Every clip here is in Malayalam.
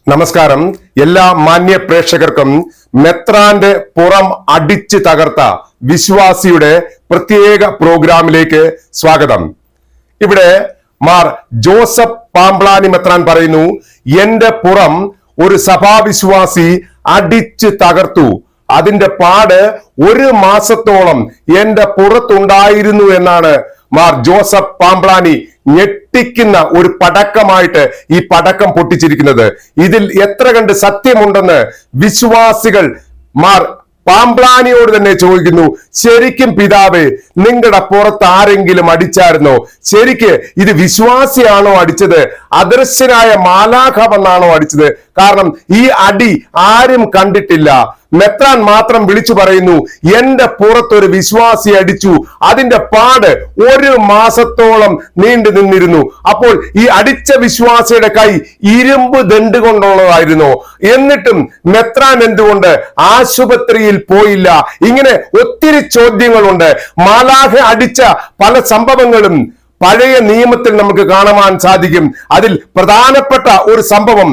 നമസ്കാരം. എല്ലാ മാന്യ പ്രേക്ഷകർക്കും മെത്രാന്റെ പുറം അടിച്ചു തകർത്ത വിശ്വാസിയുടെ പ്രത്യേക പ്രോഗ്രാമിലേക്ക് സ്വാഗതം. ഇവിടെ മാർ ജോസഫ് പാമ്പ്ളാനി മെത്രാൻ പറയുന്നു, എന്റെ പുറം ഒരു സഭാവിശ്വാസി അടിച്ചു തകർത്തു, അതിന്റെ പാട് 1 മാസത്തോളം എന്റെ പുറത്തുണ്ടായിരുന്നു എന്നാണ് മാർ ജോസഫ് പാമ്പ്ളാനി ഞെട്ടിക്കുന്ന ഒരു പടക്കമായിട്ട് ഈ പടക്കം പൊട്ടിച്ചിരിക്കുന്നത്. ഇതിൽ എത്ര കണ്ട് സത്യമുണ്ടെന്ന് വിശ്വാസികൾ മാർ പാമ്പ്ളാനിയോട് തന്നെ ചോദിക്കുന്നു. ശരിക്കും പിതാവേ, നിങ്ങളുടെ പുറത്ത് ആരെങ്കിലും അടിച്ചായിരുന്നോ? ശരിക്ക് ഇത് വിശ്വാസിയാണോ അടിച്ചത്, അദൃശ്യനായ മാലാഖ വന്നാണോ അടിച്ചത്? കാരണം ഈ അടി ആരും കണ്ടിട്ടില്ല. മെത്രാൻ മാത്രം വിളിച്ചു പറയുന്നു, എന്റെ പുറത്തൊരു വിശ്വാസി അടിച്ചു, അതിന്റെ പാട് 1 മാസത്തോളം നീണ്ടു നിന്നിരുന്നു. അപ്പോൾ ഈ അടിച്ച വിശ്വാസിയുടെ കൈ ഇരുമ്പ് ദണ്ട് കൊണ്ടുള്ളതായിരുന്നു. എന്നിട്ടും മെത്രാൻ എന്തുകൊണ്ട് ആശുപത്രിയിൽ പോയില്ല? ഇങ്ങനെ ഒത്തിരി ചോദ്യങ്ങളുണ്ട്. മാലാഖ അടിച്ച പല സംഭവങ്ങളും പഴയ നിയമത്തിൽ നമുക്ക് കാണുവാൻ സാധിക്കും. അതിൽ പ്രധാനപ്പെട്ട ഒരു സംഭവം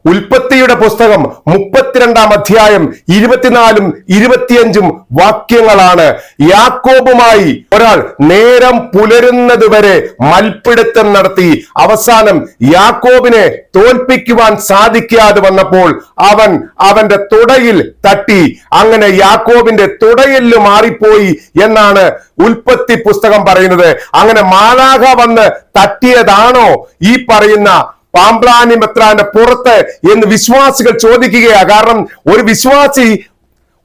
ഉൽപ്പത്തിയുടെ പുസ്തകം 32-ാം അധ്യായം 24-ഉം 25-ഉം വാക്യങ്ങളാണ്. യാക്കോബുമായി ഒരാൾ നേരം പുലരുന്നത് വരെ മൽപ്പിടുത്തം നടത്തി. അവസാനം യാക്കോബിനെ തോൽപ്പിക്കുവാൻ സാധിക്കാതെ വന്നപ്പോൾ അവന്റെ തുടയിൽ തട്ടി. അങ്ങനെ യാക്കോബിന്റെ തുടയെല്ല് മാറിപ്പോയി എന്നാണ് ഉൽപ്പത്തി പുസ്തകം പറയുന്നത്. അങ്ങനെ മാലാഖ വന്ന് തട്ടിയതാണോ ഈ പറയുന്ന പാമ്പ്ളാനി മെത്രാന്റെ പുറത്ത് എന്ന് വിശ്വാസികൾ ചോദിക്കുകയാ. കാരണം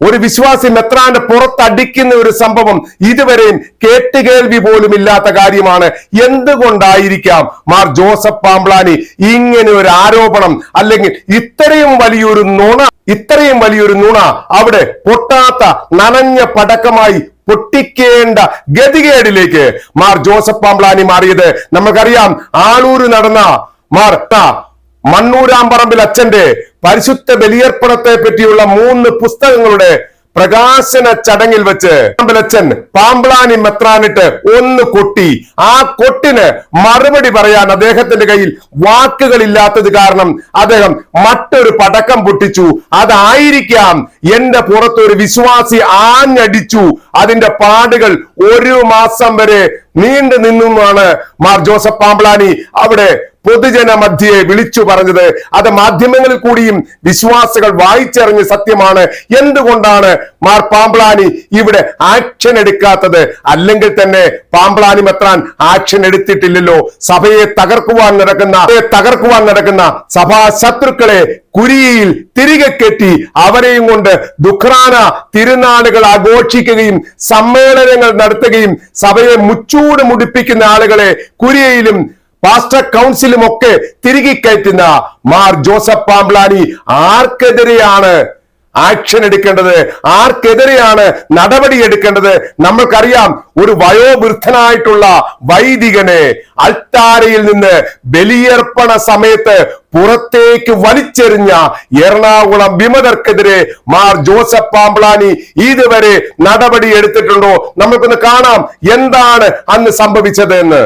ഒരു വിശ്വാസി മെത്രാന്റെ പുറത്തടിക്കുന്ന ഒരു സംഭവം ഇതുവരെയും കേട്ടുകേൾവി പോലും ഇല്ലാത്ത കാര്യമാണ്. എന്തുകൊണ്ടായിരിക്കാം മാർ ജോസഫ് പാമ്പ്ളാനി ഇങ്ങനെ ഒരു ആരോപണം, അല്ലെങ്കിൽ ഇത്രയും വലിയൊരു നുണ അവിടെ പൊട്ടാത്ത നനഞ്ഞ പടക്കമായി പൊട്ടിക്കേണ്ട ഗതികേടിലേക്ക് മാർ ജോസഫ് പാമ്പ്ളാനി മാറിയത് നമുക്കറിയാം. ആളൂര് നടന്ന മണ്ണൂരാമ്പറമ്പിൽ അച്ഛന്റെ പരിശുദ്ധ ബലിയർപ്പണത്തെ പറ്റിയുള്ള 3 പുസ്തകങ്ങളുടെ പ്രകാശന ചടങ്ങിൽ വെച്ച് അച്ഛൻ പാമ്പ്ളാനി മെത്രാനിട്ട് ഒന്ന് കൊട്ടി. ആ കൊട്ടിന് മറുപടി പറയാൻ അദ്ദേഹത്തിന്റെ കയ്യിൽ വാക്കുകളില്ലാത്തത് കാരണം അദ്ദേഹം മറ്റൊരു പടക്കം പൊട്ടിച്ചു. അതായിരിക്കാം എന്റെ പുറത്തൊരു വിശ്വാസി ആഞ്ഞടിച്ചു, അതിന്റെ പാടുകൾ 1 മാസം വരെ നീണ്ടു നിന്നുമാണ് മാർ ജോസഫ് പാമ്പ്ളാനി അവിടെ പൊതുജന മധ്യയെ വിളിച്ചു പറഞ്ഞത്. അത് മാധ്യമങ്ങളിൽ കൂടിയും വിശ്വാസികൾ വായിച്ചറിഞ്ഞ സത്യമാണ്. എന്തുകൊണ്ടാണ് മാർ പാമ്പ്ളാനി ഇവിടെ ആക്ഷൻ എടുക്കാത്തത്? അല്ലെങ്കിൽ തന്നെ പാമ്പ്ളാനി മെത്രാൻ ആക്ഷൻ എടുത്തിട്ടില്ലല്ലോ. സഭയെ തകർക്കുവാൻ നടക്കുന്ന സഭാ ശത്രുക്കളെ കുരിയിൽ തിരികെ കെട്ടി അവരെയും കൊണ്ട് ദുഃഖാന തിരുനാളുകൾ ആഘോഷിക്കുകയും സമ്മേളനങ്ങൾ നടത്തുകയും സഭയെ മുച്ചൂട് മുടിപ്പിക്കുന്ന ആളുകളെ കുരിയയിലും പാസ്റ്റർ കൗൺസിലും ഒക്കെ തിരികെ കയറ്റുന്ന മാർ ജോസഫ് പാമ്പ്ളാനി ആർക്കെതിരെയാണ് ആക്ഷൻ എടുക്കേണ്ടത്? ആർക്കെതിരെയാണ് നടപടി എടുക്കേണ്ടത്? നമ്മൾക്കറിയാം, ഒരു വയോവൃദ്ധനായിട്ടുള്ള വൈദികനെ അൾത്താരയിൽ നിന്ന് ബലിയർപ്പണ സമയത്ത് പുറത്തേക്ക് വലിച്ചെറിഞ്ഞ എറണാകുളം വിമതർക്കെതിരെ മാർ ജോസഫ് പാമ്പ്ളാനി ഇതുവരെ നടപടി എടുത്തിട്ടുണ്ടോ? നമുക്കൊന്ന് കാണാം എന്താണ് അന്ന് സംഭവിച്ചത് എന്ന്.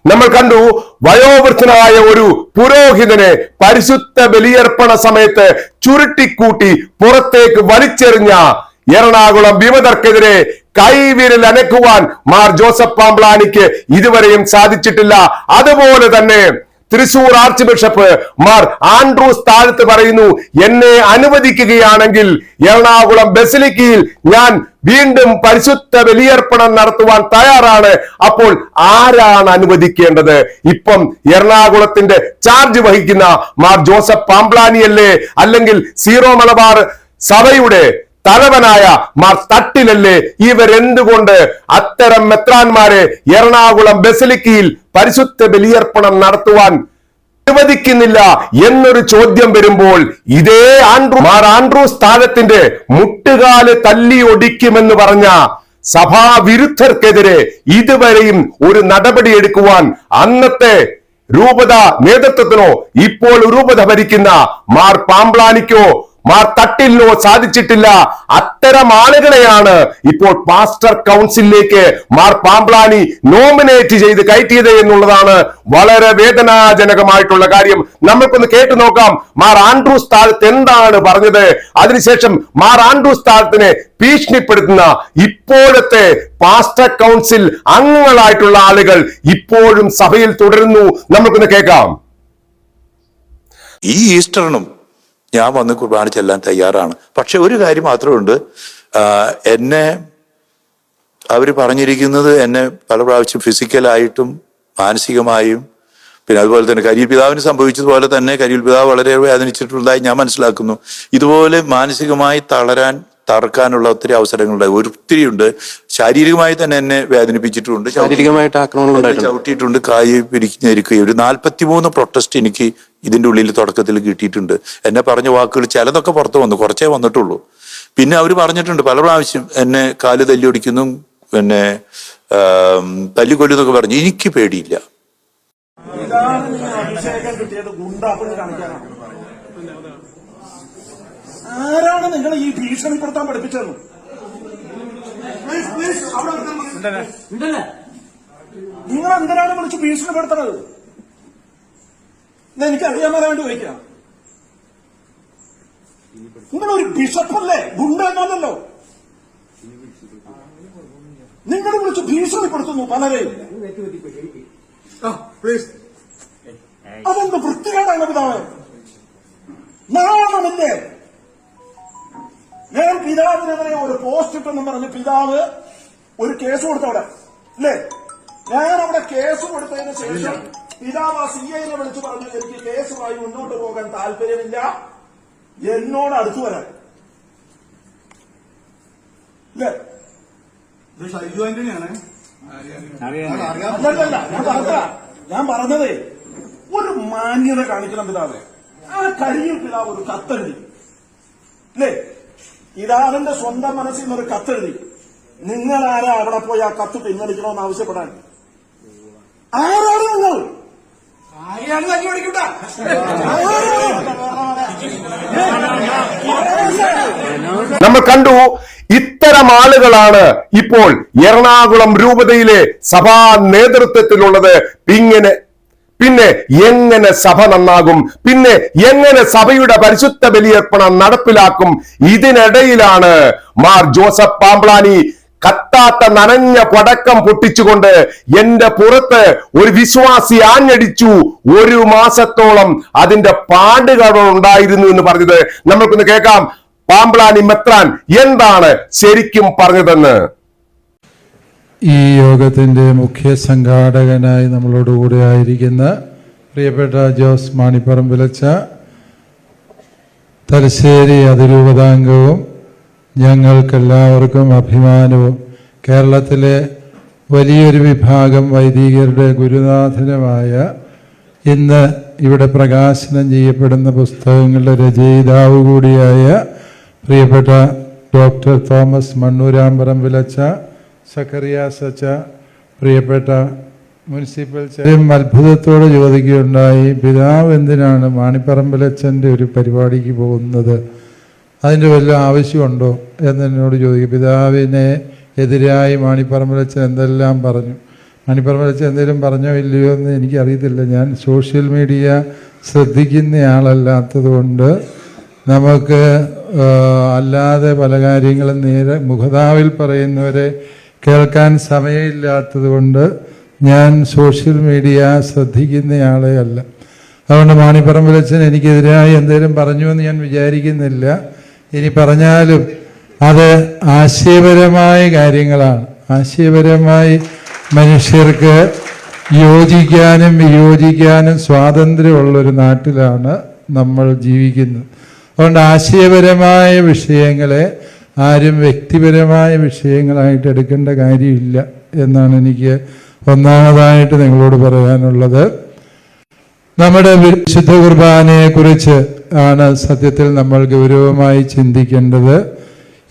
നമ്മൾ കണ്ടു, വയോവൃദ്ധനായ ഒരു പുരോഹിതനെ പരിശുദ്ധ ബലിയർപ്പണ സമയത്ത് ചുരുട്ടിക്കൂട്ടി പുറത്തേക്ക് വലിച്ചെറിഞ്ഞ എറണാകുളം വിമതർക്കെതിരെ കൈവിരൽ അനക്കുവാൻ മാർ ജോസഫ് പാമ്പ്ളാനിക്ക് ഇതുവരെയും സാധിച്ചിട്ടില്ല. അതുപോലെ തന്നെ Thrissur archbishop Mar Andrews Thazhath പറയുന്നു, എന്നെ അനുവദിക്കുകയാണെങ്കിൽ എറണാകുളം ബസിലിക്കയിൽ ഞാൻ വീണ്ടും പരിശുദ്ധ ബലിയർപ്പണം നടത്തുവാൻ തയ്യാറാണ്. അപ്പോൾ ആരാണ് അനുവദിക്കേണ്ടത്? ഇപ്പം എറണാകുളത്തിന്റെ ചാർജ് വഹിക്കുന്ന മാർ ജോസഫ് പാമ്പ്ളാനിയല്ലേ? അല്ലെങ്കിൽ സീറോ മലബാർ സഭയുടെ തലവനായ മാർ തട്ടിലല്ലേ? ഇവരെന്തുകൊണ്ട് അത്തരം മെത്രാന്മാരെ എറണാകുളം ബസിലിക്കയിൽ പരിശുദ്ധ ബലിയർപ്പണം നടത്തുവാൻ അനുവദിക്കുന്നില്ല എന്നൊരു ചോദ്യം വരുമ്പോൾ ഇതേ ആൻഡ്രൂസ് താഴത്തിന്റെ മുട്ടുകാല് തല്ലി ഒടിക്കുമെന്ന് പറഞ്ഞ സഭാവിരുദ്ധർക്കെതിരെ ഇതുവരെയും ഒരു നടപടി എടുക്കുവാൻ അന്നത്തെ രൂപത നേതൃത്വത്തിനോ ഇപ്പോൾ രൂപത ഭരിക്കുന്ന മാർ പാംപ്ലാനിക്കോ മാർ തട്ടിലിനോ സാധിച്ചിട്ടില്ല. അത്തരം ആളുകളെയാണ് ഇപ്പോൾ പാസ്റ്റർ കൗൺസിലിലേക്ക് മാർ പാംപ്ലാനി നോമിനേറ്റ് ചെയ്ത് കയറ്റിയത് എന്നുള്ളതാണ് വളരെ വേദനാജനകമായിട്ടുള്ള കാര്യം. നമ്മൾക്കൊന്ന് കേട്ടു നോക്കാം മാർ ആൻഡ്രൂസ് താഴത്ത് എന്താണ് പറഞ്ഞത്. അതിനുശേഷം മാർ ആൻഡ്രൂസ് താഴത്തിനെ ഭീഷണിപ്പെടുത്തുന്ന ഇപ്പോഴത്തെ പാസ്റ്റർ കൗൺസിൽ അംഗങ്ങളായിട്ടുള്ള ആളുകൾ ഇപ്പോഴും സഭയിൽ തുടരുന്നു. നമുക്കൊന്ന് കേൾക്കാം. ഈ ഈസ്റ്ററിനും ഞാൻ വന്ന് കുർബാന ചെല്ലാൻ തയ്യാറാണ്. പക്ഷെ ഒരു കാര്യം മാത്രമേ ഉണ്ട്, എന്നെ അവർ പറഞ്ഞിരിക്കുന്നത് എന്നെ പല പ്രാവശ്യം ഫിസിക്കലായിട്ടും മാനസികമായും പിന്നെ അതുപോലെ തന്നെ കരിയിൽ പിതാവിന് സംഭവിച്ചതുപോലെ തന്നെ കരിയിൽ പിതാവ് വളരെ വേദനിച്ചിട്ടുള്ളതായി ഞാൻ മനസ്സിലാക്കുന്നു. ഇതുപോലെ മാനസികമായി തറക്കാനുള്ള ഒത്തിരി അവസരങ്ങളുണ്ട്, ഒത്തിരി ഉണ്ട്. ശാരീരികമായി തന്നെ എന്നെ വേദനിപ്പിച്ചിട്ടുണ്ട്, ശാരീരികമായിട്ട് ആക്രമണങ്ങൾ ചവിട്ടിയിട്ടുണ്ട്, കായ് പിരിഞ്ഞിരിക്കുകയും. ഒരു 43 പ്രൊട്ടസ്റ്റ് എനിക്ക് ഇതിന്റെ ഉള്ളിൽ തുടക്കത്തിൽ കിട്ടിയിട്ടുണ്ട്. എന്നെ പറഞ്ഞ വാക്കുകൾ ചിലതൊക്കെ പുറത്ത് വന്നു, കുറച്ചേ വന്നിട്ടുള്ളൂ. പിന്നെ അവർ പറഞ്ഞിട്ടുണ്ട് പല പ്രാവശ്യം എന്നെ കാല് തല്ലിയൊടിക്കുന്നു, പിന്നെ തല്ലിക്കൊല്ലുന്നൊക്കെ പറഞ്ഞു. എനിക്ക് പേടിയില്ല. ആരാണ് നിങ്ങൾ ഈ ഭീഷണിപ്പെടുത്താൻ പഠിപ്പിച്ചത്? നിങ്ങൾ എന്തിനാണ് വിളിച്ച് ഭീഷണിപ്പെടുത്തുന്നത്? എനിക്കറിയാൻ വരാൻ വേണ്ടി ചോദിക്കാം. നിങ്ങളൊരു ബിഷപ്പല്ലേ, ഗുണ്ട എന്നല്ലോ. നിങ്ങൾ വിളിച്ച് ഭീഷണിപ്പെടുത്തുന്നു പലരെയും. അതെന്ത് വൃത്തികേടാണ് പിതാവ്, നാണമില്ലേ? ഞാൻ പിതാവിനെതിരെ ഒരു പോസ്റ്റ് ഇട്ടെന്നും പറഞ്ഞ് പിതാവ് ഒരു കേസ് കൊടുത്തവിടെ അല്ലേ? ഞാൻ അവിടെ കേസ് കൊടുത്തതിന് ശേഷം പിതാവ് ആ CIനെ വിളിച്ചു പറഞ്ഞു എനിക്ക് കേസുമായി മുന്നോട്ട് പോകാൻ താല്പര്യമില്ല, എന്നോട് അടുത്തു വരാൻ. അല്ലേ? ഷൈജു ആന്റണിയാണ്. അല്ലല്ല, ഞാൻ പറഞ്ഞതേ ഒരു മാന്യത കാണിക്കണം പിതാവ്. ആ കരിയിൽ പിതാവ് ഒരു കത്തെഴുതി അല്ലേ? പിതാവിന്റെ സ്വന്തം മനസ്സിൽ നിന്നൊരു കത്തെഴുതി. നിങ്ങൾ ആരാ അവിടെ പോയി ആ കത്ത് പിൻവലിക്കണമെന്ന് ആവശ്യപ്പെടാൻ? ആരാണ് നിങ്ങൾ? നമ്മൾ കണ്ടു ഇത്തരം ആളുകളാണ് ഇപ്പോൾ എറണാകുളം രൂപതയിലെ സഭാ നേതൃത്വത്തിലുള്ളത്. പിന്നെ എങ്ങനെ സഭ നന്നാകും? പിന്നെ എങ്ങനെ സഭയുടെ പരിശുദ്ധ ബലിയർപ്പണം നടപ്പിലാക്കും? ഇതിനിടയിലാണ് മാർ ജോസഫ് പാംപ്ലാനി കത്താത്ത നനഞ്ഞ പടക്കം പൊട്ടിച്ചുകൊണ്ട് എന്റെ പുറത്ത് ഒരു വിശ്വാസി ആഞ്ഞടിച്ചു, 1 മാസത്തോളം അതിന്റെ പാടുകൾ ഉണ്ടായിരുന്നു എന്ന് പറഞ്ഞത്. നമ്മൾക്കൊന്ന് കേൾക്കാം പാംപ്ലാനി മെത്രാൻ എന്താണ് ശരിക്കും പറഞ്ഞതെന്ന്. ഈ യോഗത്തിന്റെ മുഖ്യ സംഘാടകനായി നമ്മളോടുകൂടെ ആയിരിക്കുന്ന പ്രിയപ്പെട്ട ജോസ് മാണിപ്പറമ്പിലച്ച, തലശ്ശേരി അതിരൂപതാംഗവും ഞങ്ങൾക്കെല്ലാവർക്കും അഭിമാനവും കേരളത്തിലെ വലിയൊരു വിഭാഗം വൈദികരുടെ ഗുരുനാഥനുമായ, ഇന്ന് ഇവിടെ പ്രകാശനം ചെയ്യപ്പെടുന്ന പുസ്തകങ്ങളുടെ രചയിതാവ് കൂടിയായ പ്രിയപ്പെട്ട ഡോക്ടർ തോമസ് മണ്ണൂരാമ്പറമ്പിലച്ച, സക്കറിയാസ് അച്ച, പ്രിയപ്പെട്ട മുനിസിപ്പൽ അത്ഭുതത്തോടെ ചോദിക്കുകയുണ്ടായി, പിതാവ് എന്തിനാണ് മാണിപ്പറമ്പിലച്ചൻ്റെ ഒരു പരിപാടിക്ക് പോകുന്നത്? അതിൻ്റെ വല്ല ആവശ്യമുണ്ടോ എന്നോട് ചോദിക്കും. പിതാവിനെ എതിരായി മാണിപ്പറമ്പിലച്ചൻ എന്തെല്ലാം പറഞ്ഞു. മാണിപ്പറമ്പിലച്ചൻ എന്തെങ്കിലും പറഞ്ഞോ ഇല്ലയോ എന്ന് എനിക്കറിയത്തില്ല. ഞാൻ സോഷ്യൽ മീഡിയ ശ്രദ്ധിക്കുന്നയാളല്ലാത്തത് കൊണ്ട് നമുക്ക് അല്ലാതെ പല കാര്യങ്ങളും നേരെ മുഖതാവിൽ പറയുന്നവരെ കേൾക്കാൻ സമയമില്ലാത്തത് കൊണ്ട് ഞാൻ സോഷ്യൽ മീഡിയ ശ്രദ്ധിക്കുന്നയാളെ അല്ല. അതുകൊണ്ട് മാണിപ്പറമ്പിലച്ചൻ എനിക്കെതിരായി എന്തെങ്കിലും പറഞ്ഞു എന്ന് ഞാൻ വിചാരിക്കുന്നില്ല. ഇനി പറഞ്ഞാലും അത് ആശയപരമായ കാര്യങ്ങളാണ്. ആശയപരമായി മനുഷ്യർക്ക് യോജിക്കാനും വിയോജിക്കാനും സ്വാതന്ത്ര്യമുള്ളൊരു നാട്ടിലാണ് നമ്മൾ ജീവിക്കുന്നത്. അതുകൊണ്ട് ആശയപരമായ വിഷയങ്ങളെ ആരും വ്യക്തിപരമായ വിഷയങ്ങളായിട്ട് എടുക്കേണ്ട കാര്യമില്ല എന്നാണ് എനിക്ക് ഒന്നാമതായിട്ട് നിങ്ങളോട് പറയാനുള്ളത്. നമ്മുടെ വിശുദ്ധ കുർബാനയെ കുറിച്ച് ആണ് സത്യത്തിൽ നമ്മൾ ഗൗരവമായി ചിന്തിക്കേണ്ടത്.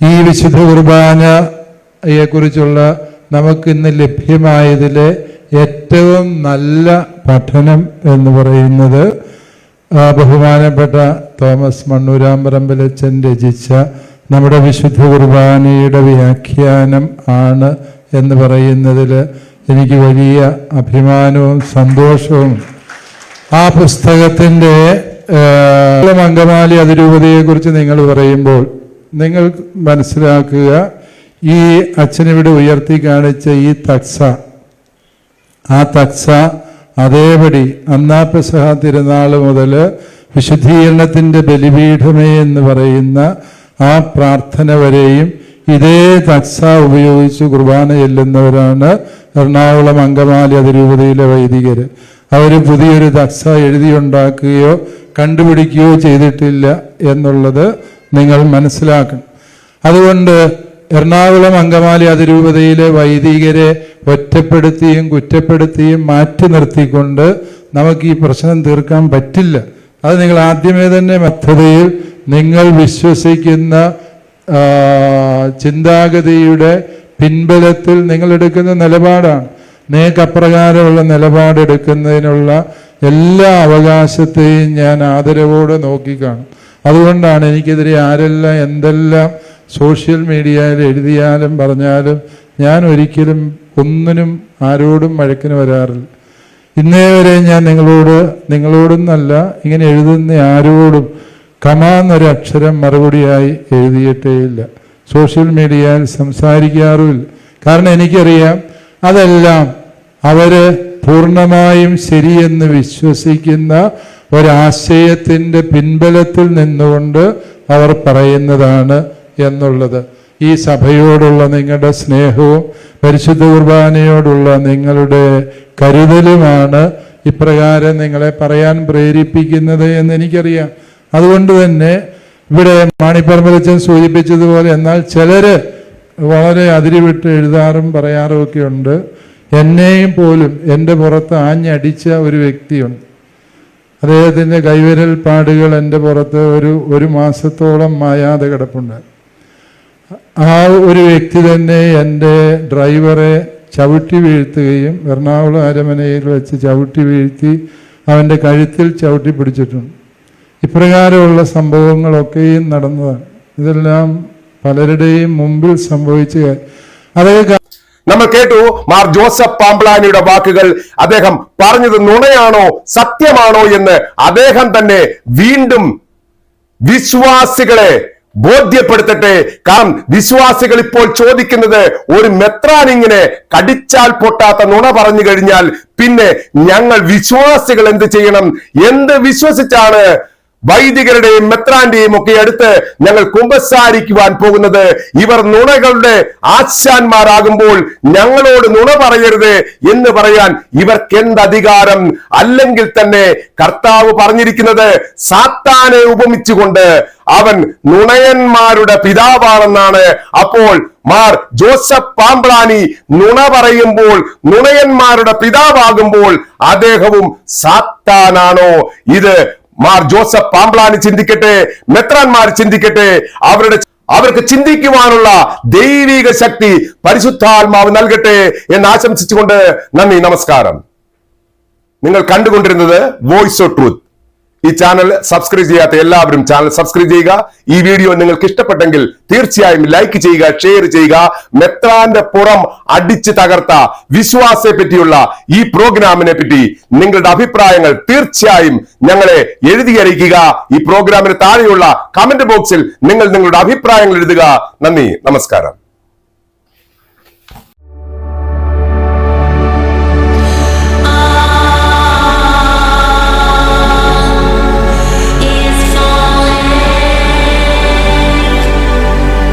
ഈ വിശുദ്ധ കുർബാനയെ കുറിച്ചുള്ള നമുക്കിന്ന് ലഭ്യമായതിലെ ഏറ്റവും നല്ല പഠനം എന്ന് പറയുന്നത് ബഹുമാനപ്പെട്ട തോമസ് മണ്ണൂരാമ്പറമ്പിലച്ചൻ രചിച്ച നമ്മുടെ വിശുദ്ധ കുർബാനയുടെ വ്യാഖ്യാനം ആണ് എന്ന് പറയുന്നതിൽ എനിക്ക് വലിയ അഭിമാനവും സന്തോഷവും. ആ പുസ്തകത്തിൻ്റെ അങ്കമാലി അതിരൂപതയെക്കുറിച്ച് നിങ്ങൾ പറയുമ്പോൾ നിങ്ങൾ മനസ്സിലാക്കുക, ഈ അച്ഛനിവിടെ ഉയർത്തി കാണിച്ച ഈ തക്സ, ആ തക്സ അതേപടി അന്നാപ്പെസഹ തിരുനാൾ മുതൽ വിശുദ്ധീകരണത്തിൻ്റെ ബലിപീഠമേ എന്ന് പറയുന്ന ആ പ്രാർത്ഥന വരെയും ഇതേ തക്സ ഉപയോഗിച്ച് കുർബാന ചെല്ലുന്നവരാണ് എറണാകുളം അങ്കമാലി അതിരൂപതയിലെ വൈദികർ. അവർ പുതിയൊരു തക്സ എഴുതിയുണ്ടാക്കുകയോ കണ്ടുപിടിക്കുകയോ ചെയ്തിട്ടില്ല എന്നുള്ളത് നിങ്ങൾ മനസ്സിലാക്കണം. അതുകൊണ്ട് എറണാകുളം അങ്കമാലി അതിരൂപതയിലെ വൈദികരെ ഒറ്റപ്പെടുത്തിയും കുറ്റപ്പെടുത്തിയും മാറ്റി നിർത്തിക്കൊണ്ട് നമുക്ക് ഈ പ്രശ്നം തീർക്കാൻ പറ്റില്ല. അത് നിങ്ങൾ ആദ്യമേ തന്നെ പദ്ധതിയിൽ നിങ്ങൾ വിശ്വസിക്കുന്ന ചിന്താഗതിയുടെ പിൻബലത്തിൽ നിങ്ങൾ എടുക്കുന്ന നിലപാടാണ്. നിങ്ങൾക്ക് അപ്രകാരമുള്ള നിലപാടെടുക്കുന്നതിനുള്ള എല്ലാ അവകാശത്തെയും ഞാൻ ആദരവോടെ നോക്കിക്കാണും. അതുകൊണ്ടാണ് എനിക്കെതിരെ ആരെല്ലാം എന്തെല്ലാം സോഷ്യൽ മീഡിയയിൽ എഴുതിയാലും പറഞ്ഞാലും ഞാൻ ഒരിക്കലും ഒന്നിനും ആരോടും വഴക്കിന് വരാറില്ല. ഇന്നേ വരെ ഞാൻ നിങ്ങളോടൊന്നല്ല, ഇങ്ങനെ എഴുതുന്ന ആരോടും കമാന്നൊരക്ഷരം മറുപടിയായി എഴുതിയിട്ടേയില്ല. സോഷ്യൽ മീഡിയയിൽ സംസാരിക്കാറുമില്ല. കാരണം എനിക്കറിയാം അതെല്ലാം അവര് പൂർണ്ണമായും ശരിയെന്ന് വിശ്വസിക്കുന്ന ഒരാശയത്തിൻ്റെ പിൻബലത്തിൽ നിന്നുകൊണ്ട് അവർ പറയുന്നതാണ് എന്നുള്ളത്. ഈ സഭയോടുള്ള നിങ്ങളുടെ സ്നേഹവും പരിശുദ്ധ കുർബാനയോടുള്ള നിങ്ങളുടെ കരുതലുമാണ് ഇപ്രകാരം നിങ്ങളെ പറയാൻ പ്രേരിപ്പിക്കുന്നത് എന്ന് എനിക്കറിയാം. അതുകൊണ്ട് തന്നെ ഇവിടെ മാണിപ്പറമ്പിലച്ചൻ സൂചിപ്പിച്ചതുപോലെ എന്നാൽ ചിലര് വളരെ അതിരുവിട്ട് എഴുതാറും പറയാറും ഒക്കെ ഉണ്ട്. എന്നെയും പോലും എൻ്റെ പുറത്ത് ആഞ്ഞടിച്ച ഒരു വ്യക്തിയുണ്ട്. അദ്ദേഹത്തിൻ്റെ കൈവിരൽ പാടുകൾ എൻ്റെ പുറത്ത് ഒരു മാസത്തോളം മായാതെ കിടപ്പുണ്ട്. ആ ഒരു വ്യക്തി തന്നെ എൻ്റെ ഡ്രൈവറെ ചവിട്ടി വീഴ്ത്തുകയും എറണാകുളം അരമനയിൽ വെച്ച് ചവിട്ടി വീഴ്ത്തി അവൻ്റെ കഴുത്തിൽ ചവിട്ടി പിടിച്ചിട്ടുണ്ട്. ഇപ്രകാരമുള്ള സംഭവങ്ങളൊക്കെയും നടന്നതാണ്. ഇതെല്ലാം പലരുടെയും മുമ്പിൽ സംഭവിച്ച അതൊക്കെ നമ്മൾ കേട്ടു മാർ ജോസഫ് പാംബ്ലാനിയുടെ വാക്കുകൾ. അദ്ദേഹം പറഞ്ഞത് നുണയാണോ സത്യമാണോ എന്ന് അദ്ദേഹം തന്നെ വീണ്ടും വിശ്വാസികളെ ബോധ്യപ്പെടുത്തട്ടെ. കാരണം വിശ്വാസികൾ ഇപ്പോൾ ചോദിക്കുന്നത് ഒരു മെത്രാനിങ്ങനെ കടിച്ചാൽ പൊട്ടാത്ത നുണ പറഞ്ഞു കഴിഞ്ഞാൽ പിന്നെ ഞങ്ങൾ വിശ്വാസികൾ എന്ത് ചെയ്യണം? എന്ത് വിശ്വസിച്ചാണ് വൈദികരുടെയും മെത്രാന്റെയും ഒക്കെ അടുത്ത് ഞങ്ങൾ കുമ്പസാരിക്കുവാൻ പോകുന്നത്? ഇവർ നുണകളുടെ ആശാന്മാരാകുമ്പോൾ ഞങ്ങളോട് നുണ പറയരുത് എന്ന് പറയാൻ ഇവർക്ക് എന്ത് അധികാരം? അല്ലെങ്കിൽ തന്നെ കർത്താവ് പറഞ്ഞിരിക്കുന്നത് സാത്താനെ ഉപമിച്ചുകൊണ്ട് അവൻ നുണയന്മാരുടെ പിതാവാണെന്നാണ്. അപ്പോൾ മാർ ജോസഫ് പാംബ്ലാനി നുണ പറയുമ്പോൾ നുണയന്മാരുടെ പിതാവാകുമ്പോൾ അദ്ദേഹവും സാത്താനാണോ? ഇത് മാർ ജോസഫ് പാംബ്ലാനി ചിന്തിക്കട്ടെ, മെത്രാന്മാർ ചിന്തിക്കട്ടെ. അവർക്ക് ചിന്തിക്കുവാനുള്ള ദൈവിക ശക്തി പരിശുദ്ധാത്മാവ് നൽകട്ടെ എന്ന് ആശംസിച്ചുകൊണ്ട് നന്ദി, നമസ്കാരം. നിങ്ങൾ കണ്ടുകൊണ്ടിരുന്നത് വോയിസ് ഓഫ് ട്രൂത്ത്. ഈ ചാനൽ സബ്സ്ക്രൈബ് ചെയ്യാത്ത എല്ലാവരും ചാനൽ സബ്സ്ക്രൈബ് ചെയ്യുക. ഈ വീഡിയോ നിങ്ങൾക്ക് ഇഷ്ടപ്പെട്ടെങ്കിൽ തീർച്ചയായും ലൈക്ക് ചെയ്യുക, ഷെയർ ചെയ്യുക. മെത്രാന്റെ പുറം അടിച്ചു തകർത്ത വിശ്വാസത്തെ പറ്റിയുള്ള ഈ പ്രോഗ്രാമിനെ പറ്റി നിങ്ങളുടെ അഭിപ്രായങ്ങൾ തീർച്ചയായും ഞങ്ങളെ എഴുതി അറിയിക്കുക. ഈ പ്രോഗ്രാമിന് താഴെയുള്ള കമന്റ് ബോക്സിൽ നിങ്ങൾ നിങ്ങളുടെ അഭിപ്രായങ്ങൾ എഴുതുക. നന്ദി, നമസ്കാരം.